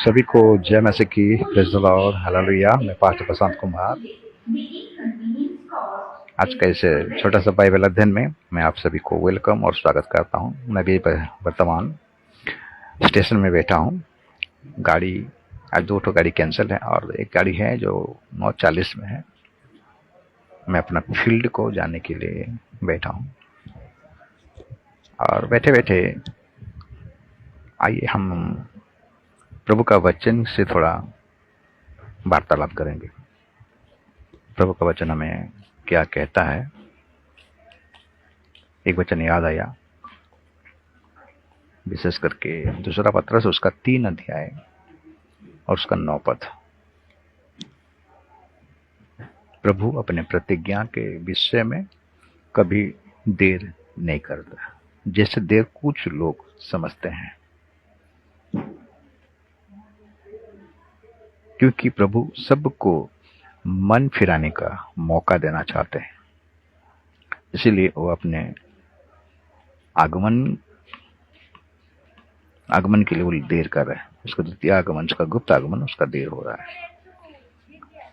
सभी को जय मसीह की। Praise the Lord, hallelujah. मैं पास्टर प्रशांत कुमार। आज का इस छोटा सा बाइबल अध्ययन में मैं आप सभी को वेलकम और स्वागत करता हूं। मैं भी वर्तमान स्टेशन में बैठा हूं। गाड़ी आज 2 गाड़ी कैंसिल है और एक गाड़ी है जो 9:40 में है। मैं अपना फील्ड को जाने के लिए बैठा हूं और बैठे बैठे आइए हम प्रभु का वचन से थोड़ा वार्तालाप करेंगे। प्रभु का वचन हमें क्या कहता है। एक वचन याद आया, विशेष करके दूसरा पत्रस उसका 3 अध्याय और उसका 9 पद। प्रभु अपने प्रतिज्ञा के विषय में कभी देर नहीं करता, जैसे देर कुछ लोग समझते हैं, क्योंकि प्रभु सबको मन फिराने का मौका देना चाहते हैं। इसीलिए वो अपने आगमन के लिए वो देर कर रहे हैं। उसका द्वितीय आगमन, उसका गुप्त आगमन, उसका देर हो रहा है।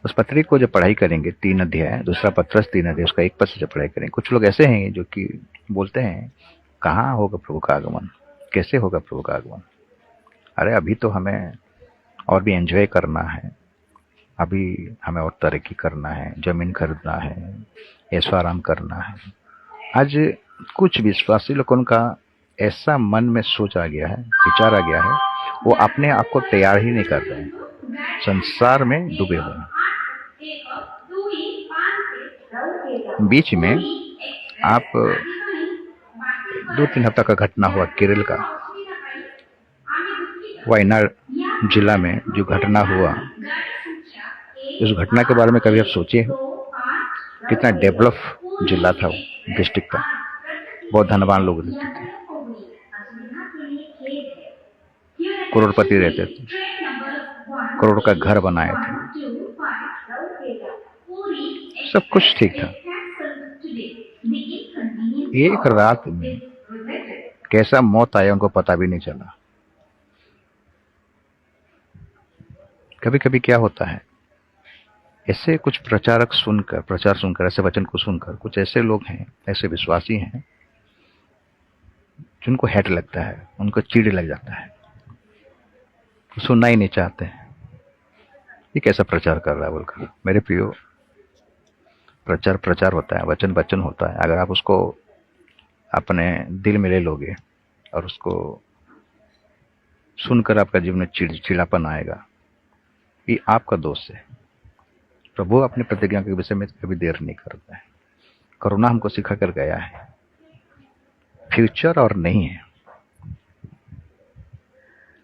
उस पत्री को जब पढ़ाई करेंगे, 3 अध्याय, दूसरा पत्रस 3 अध्याय, उसका 1 पद से जब पढ़ाई करेंगे, कुछ लोग ऐसे हैं जो कि बोलते हैं कहाँ होगा प्रभु का आगमन, कैसे होगा प्रभु का आगमन। अरे अभी तो हमें और भी एंजॉय करना है, अभी हमें और तरक्की करना है, जमीन खरीदना है, ऐशो आराम करना है। आज कुछ विश्वासी लोगों का ऐसा मन में सोच आ गया है, विचार आ गया है, वो अपने आप को तैयार ही नहीं कर रहे हैं, संसार में डूबे हुए हैं। बीच में आप 2-3 हफ्ता का घटना हुआ केरल का, वायनाड जिला में जो घटना हुआ, उस घटना के बारे में कभी आप सोचे हो? कितना डेवलप जिला था वो, डिस्ट्रिक्ट था, बहुत धनवान लोग रहते थे, करोड़पति रहते थे, करोड़ का घर बनाए थे, सब कुछ ठीक था। एक रात में कैसा मौत आया उनको पता भी नहीं चला। कभी कभी क्या होता है, ऐसे कुछ प्रचार सुनकर, ऐसे वचन को सुनकर, कुछ ऐसे लोग हैं, ऐसे विश्वासी हैं जिनको हेट लगता है, उनको चिढ़ लग जाता है, सुनना ही नहीं चाहते हैं। ये कैसा प्रचार कर रहा है बोलकर। मेरे प्रियो, प्रचार होता है, वचन होता है। अगर आप उसको अपने दिल में ले लोगे और उसको सुनकर आपका जीवन में चिड़चिड़ापन आएगा, ये आपका दोष है। प्रभु अपनी प्रतिज्ञा के विषय में कभी देर नहीं करता है। कोरोना हमको सिखा कर गया है, फ्यूचर और नहीं है।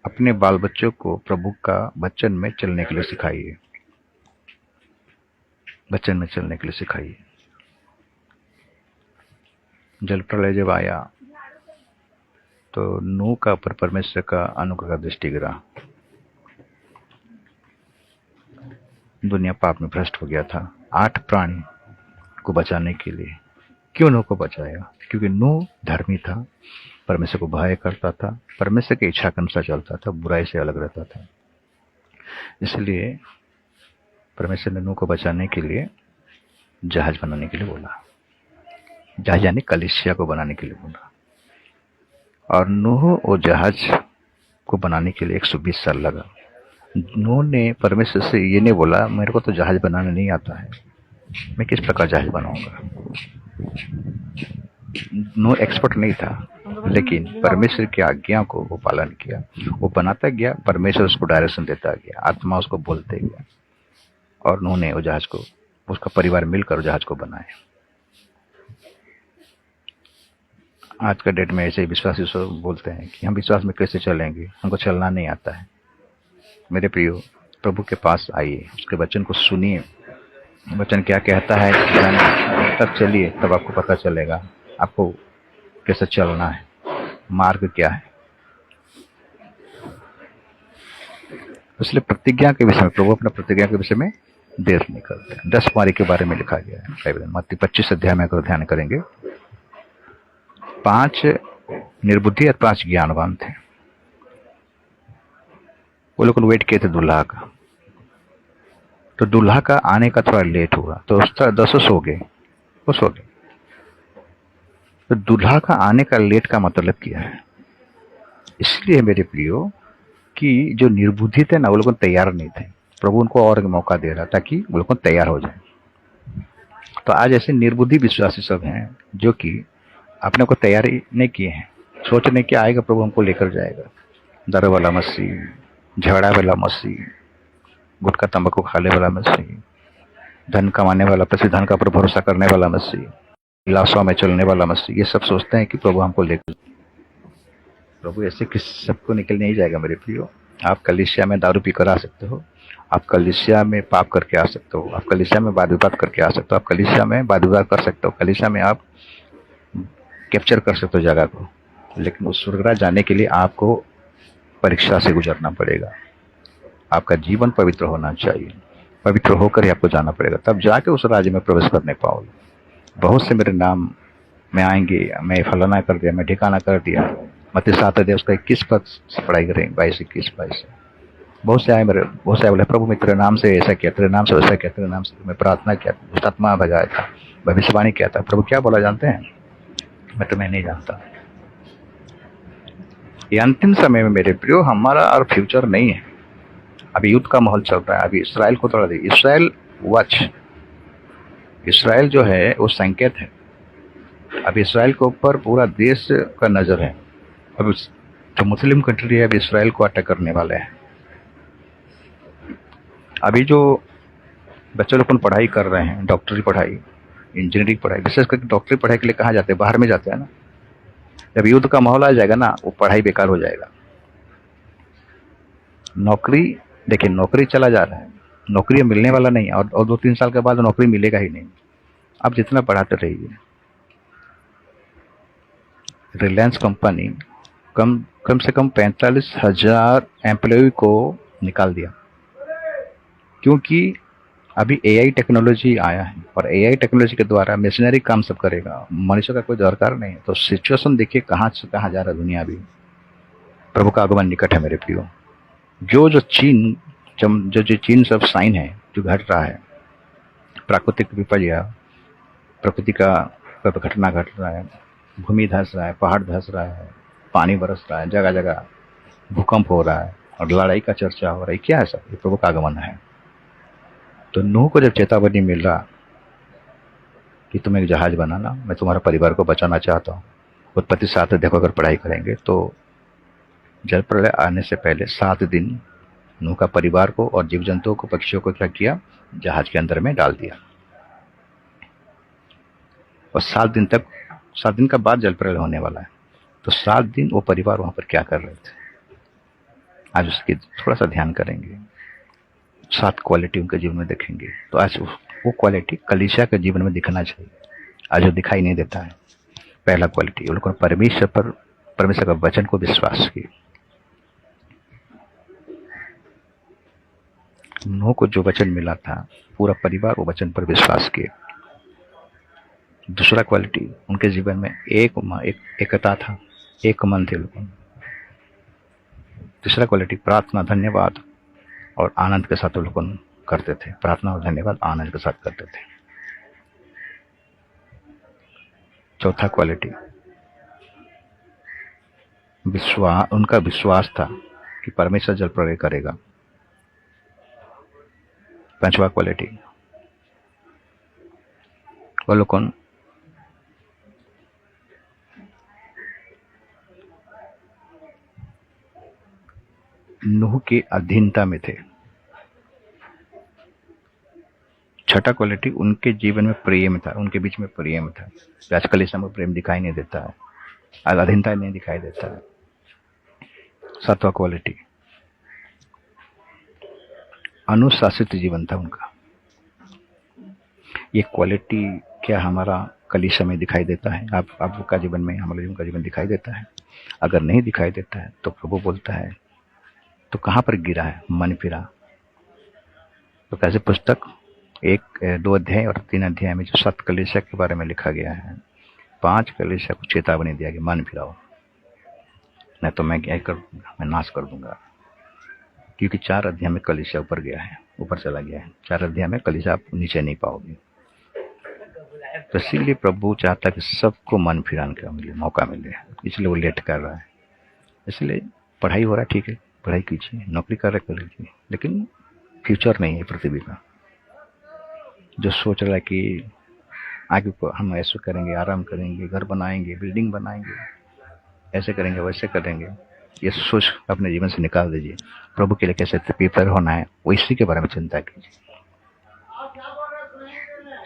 अपने बाल बच्चों को प्रभु का वचन में चलने के लिए सिखाइए, वचन में चलने के लिए सिखाइए। जल प्रलय जब आया तो नूह का ऊपर परमेश्वर का अनुग्रह का दृष्टि गिरा। दुनिया पाप में भ्रष्ट हो गया था। 8 प्राणी को बचाने के लिए। क्यों नूह को बचाया? क्योंकि नूह धर्मी था, परमेश्वर को भय करता था, परमेश्वर की इच्छा के अनुसार चलता था, बुराई से अलग रहता था। इसलिए परमेश्वर ने नूह को बचाने के लिए जहाज बनाने के लिए बोला, जहाज यानी कलीसिया को बनाने के लिए बोला। और नूह और जहाज को बनाने के लिए 120 साल लगा। नूह ने परमेश्वर से ये नहीं बोला मेरे को तो जहाज बनाना नहीं आता है, मैं किस प्रकार जहाज बनाऊंगा। नूह एक्सपर्ट नहीं था, लेकिन परमेश्वर की आज्ञा को वो पालन किया। वो बनाता गया, परमेश्वर उसको डायरेक्शन देता गया, आत्मा उसको बोलते गया, और नूह ने वो जहाज को, उसका परिवार मिलकर जहाज को बनाया। आज का डेट में ऐसे विश्वासी सब बोलते हैं कि हम विश्वास में कैसे चलेंगे, हमको चलना नहीं आता है। मेरे प्रियो, प्रभु के पास आइए, उसके वचन को सुनिए। वचन क्या कहता है, तब चलिए, तब आपको पता चलेगा आपको कैसे चलना है, मार्ग क्या है। इसलिए प्रतिज्ञा के विषय में, प्रभु अपना प्रतिज्ञा के विषय में देर नहीं करते। 10 कुमारी के बारे में लिखा गया है मत्ती 25 अध्याय में, अगर ध्यान करेंगे। 5 निर्बुद्धि और 5 ज्ञानवान थे। वो लोग वेट किए थे दूल्हा का, तो दूल्हा का आने का थोड़ा लेट हुआ तो उसका 10 सो गए, वो सो गए। तो दूल्हा का आने का लेट का मतलब क्या है? इसलिए मेरे प्रियो कि जो निर्बुद्धि थे ना, वो लोग तैयार नहीं थे। प्रभु उनको और मौका दे रहा ताकि वो लोग तैयार हो जाए। तो आज ऐसे निर्बुद्धि विश्वासी सब हैं जो कि अपने को तैयारी नहीं किए हैं, सोच रहे कि आएगा प्रभु हमको लेकर जाएगा। दर वाला मसीह, झगड़ा वाला मसीह, गुटखा तंबाकू खाने वाला मसीह, धन कमाने वाला, प्रसिद्ध धन का पर भरोसा करने वाला मसीह, लाशों में चलने वाला मसीह, ये सब सोचते हैं कि प्रभु हमको लेकर। प्रभु ऐसे किस सबको निकल नहीं जाएगा मेरे प्रियो। आप कलीसिया में दारू पी कर आ सकते हो, आप कलीसिया में पाप करके आ सकते हो, आप कलीसिया में वाद विवाद करके आ सकते हो, आप कलीसिया में वाद विवाद कर सकते हो, कलीसिया में आप कैप्चर कर सकते हो जगह को, लेकिन उस स्वर्गराज जाने के लिए आपको परीक्षा से गुजरना पड़ेगा। आपका जीवन पवित्र होना चाहिए, पवित्र होकर ही आपको जाना पड़ेगा, तब जाके उस राज्य में प्रवेश करने पाओगे। बहुत से मेरे नाम में आएंगे, मैं फलाना कर दिया, मैं ठिकाना कर दिया, मत्ती 7 अध्याय उसका 21 पद से पढ़ाई करेंगे, 22 बहुत से आए मेरे, बहुत से बोले प्रभु मैं तेरे नाम से ऐसा किया, तेरे नाम से वैसा किया, तेरे नाम से मैं प्रार्थना किया, दुष्टात्मा भगाया था, भविष्यवाणी किया था। प्रभु क्या बोला जानते हैं? मैं तुम्हें नहीं जानता। ये अंतिम समय में मेरे प्रियो हमारा और फ्यूचर नहीं है। अभी युद्ध का माहौल चल रहा है। अभी इसराइल को तोड़ा दी, इसराइल वॉच, इसराइल जो है वो संकेत है। अभी इसराइल के ऊपर पूरा देश का नजर है। अब जो मुस्लिम कंट्री है अभी इसराइल को अटैक करने वाले हैं। अभी जो बच्चे लोग पढ़ाई कर रहे हैं, डॉक्टरी पढ़ाई, इंजीनियरिंग पढ़ाई, विशेष करके डॉक्टरी पढ़ाई के लिए कहाँ जाते हैं? बाहर में जाते हैं ना। जब युद्ध का माहौल आ जाएगा ना, वो पढ़ाई बेकार हो जाएगा। नौकरी, देखिए नौकरी चला जा रहा है, नौकरी मिलने वाला नहीं, और 2-3 साल के बाद नौकरी मिलेगा ही नहीं। आप जितना पढ़ाते रहिए। रिलायंस कंपनी कम से कम 45,000 एम्प्लॉय को निकाल दिया, क्योंकि अभी एआई टेक्नोलॉजी आया है और एआई टेक्नोलॉजी के द्वारा मशीनरी काम सब करेगा, मनुष्य का कोई दरकार नहीं। तो सिचुएशन देखिए कहाँ से कहाँ जा रहा है दुनिया। अभी प्रभु का आगमन निकट है मेरे प्रियो। जो चीन सब साइन है जो घट रहा है, प्राकृतिक विपर्य, प्रकृति का घटना घट रहा है, भूमि धंस रहा है, पहाड़ धंस रहा है, पानी बरस रहा है, जगह जगह भूकंप हो रहा है और लड़ाई का चर्चा हो रहा है। क्या है सब? ये प्रभु का आगमन है। तो नूह को जब चेतावनी मिल रहा कि तुम एक जहाज बनाना, मैं तुम्हारा परिवार को बचाना चाहता हूँ। उत्पत्ति 7 अध्याय को अगर पढ़ाई करेंगे तो जल प्रलय आने से पहले 7 दिन नूह का परिवार को और जीव जंतुओं को, पक्षियों को क्या किया? जहाज के अंदर में डाल दिया। और 7 दिन का बाद जल प्रलय होने वाला है। तो 7 दिन वो परिवार वहां पर क्या कर रहे थे, आज उसकी थोड़ा सा ध्यान करेंगे। 7 क्वालिटी उनके जीवन में देखेंगे। तो आज वो क्वालिटी कलीसिया के जीवन में दिखना चाहिए, आज वो दिखाई नहीं देता है। पहला क्वालिटी, उनको परमेश्वर का वचन को विश्वास किया। नूह को जो वचन मिला था, पूरा परिवार वो वचन पर विश्वास किए। दूसरा क्वालिटी, उनके जीवन में एकता था, एक मन थे लोग। तीसरा क्वालिटी, प्रार्थना, धन्यवाद और आनंद के साथ वो लोग करते थे। प्रार्थना और धन्यवाद आनंद के साथ करते थे। चौथा क्वालिटी, उनका विश्वास था कि परमेश्वर जल प्रलय करेगा। पांचवा क्वालिटी, वो लोग नूह की अधीनता में थे। छठा क्वालिटी, उनके जीवन में प्रेम था, उनके बीच में प्रेम था। आजकल इस समय प्रेम दिखाई नहीं देता है, आज अधीनता नहीं दिखाई देता है। सातवां क्वालिटी, अनुशासित जीवन था उनका। ये क्वालिटी क्या हमारा कलीसिया में दिखाई देता है? आपका जीवन में, हमारे जीवन का जीवन दिखाई देता है? अगर नहीं दिखाई देता है तो प्रभु बोलता है तो कहाँ पर गिरा है? मन फिरा। तो कैसे पुस्तक 1-2 अध्याय और 3 अध्याय में जो 7 कलीसिया के बारे में लिखा गया है, 5 कलीसिया को चेतावनी दिया कि मन फिराओ, नहीं तो मैं क्या कर दूंगा, मैं नाश कर दूंगा। क्योंकि 4 अध्याय में कलीसिया ऊपर गया है, ऊपर चला गया है। 4 अध्याय में कलीसिया आप नीचे नहीं पाओगे। तो इसीलिए प्रभु चाहता है कि सबको मन फिराने का मिले, मौका मिले, इसलिए वो लेट कर रहा है। इसलिए पढ़ाई हो रहा है, ठीक है, पढ़ाई कीजिए, नौकरी कर लीजिए, लेकिन फ्यूचर नहीं है पृथ्वी का। जो सोच रहा है कि आगे को हम ऐसे करेंगे, आराम करेंगे, घर बनाएंगे, बिल्डिंग बनाएंगे, ऐसे करेंगे, वैसे करेंगे, ये सोच अपने जीवन से निकाल दीजिए। प्रभु के लिए कैसे प्रिपेयर होना है, वो इसी के बारे में चिंता कीजिए।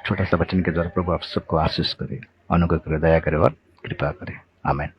छोटा सा वचन के द्वारा प्रभु आप सबको आशीष करे, अनुग्रह करे, दया करे और कृपा करे। आमीन।